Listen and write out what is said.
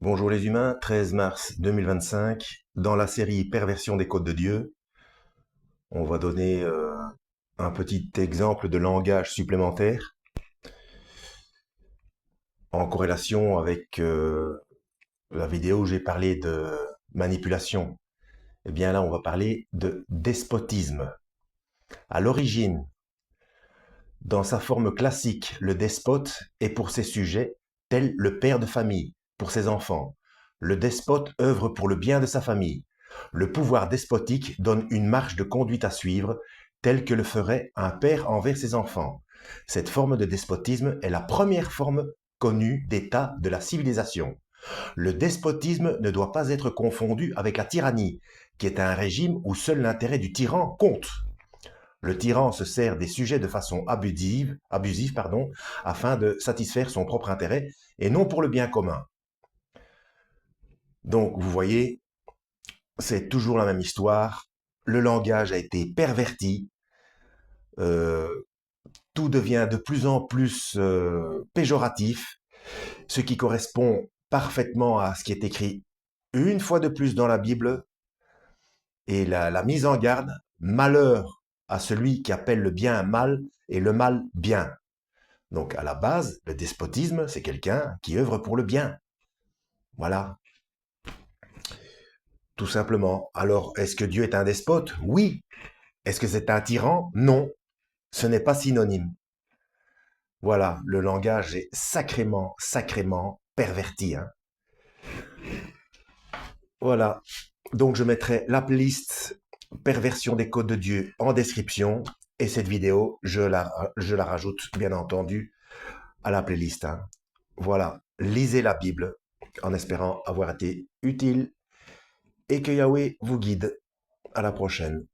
Bonjour les humains, 13 mars 2025, dans la série Perversion des codes de Dieu, on va donner un petit exemple de langage supplémentaire en corrélation avec la vidéo où j'ai parlé de manipulation. Eh bien là, on va parler de despotisme. À l'origine, dans sa forme classique, le despote est pour ses sujets tel le père de famille pour ses enfants. Le despote œuvre pour le bien de sa famille. Le pouvoir despotique donne une marge de conduite à suivre, telle que le ferait un père envers ses enfants. Cette forme de despotisme est la première forme connue d'état de la civilisation. Le despotisme ne doit pas être confondu avec la tyrannie, qui est un régime où seul l'intérêt du tyran compte. Le tyran se sert des sujets de façon abusive, afin de satisfaire son propre intérêt et non pour le bien commun. Donc, vous voyez, c'est toujours la même histoire. Le langage a été perverti. euh, tout devient de plus en plus péjoratif, ce qui correspond parfaitement à ce qui est écrit une fois de plus dans la Bible et la mise en garde, malheur à celui qui appelle le bien mal et le mal bien. Donc à la base, le despotisme, c'est quelqu'un qui œuvre pour le bien. Voilà, tout simplement. Alors, est-ce que Dieu est un despote? Oui. Est-ce que c'est un tyran? Non. Ce n'est pas synonyme. Voilà, le langage est sacrément, sacrément perverti, hein. Voilà. Donc je mettrai la playlist Perversion des codes de Dieu en description. Et cette vidéo, je la rajoute, bien entendu, à la playlist, hein. Voilà. Lisez la Bible en espérant avoir été utile et que Yahweh vous guide. À la prochaine.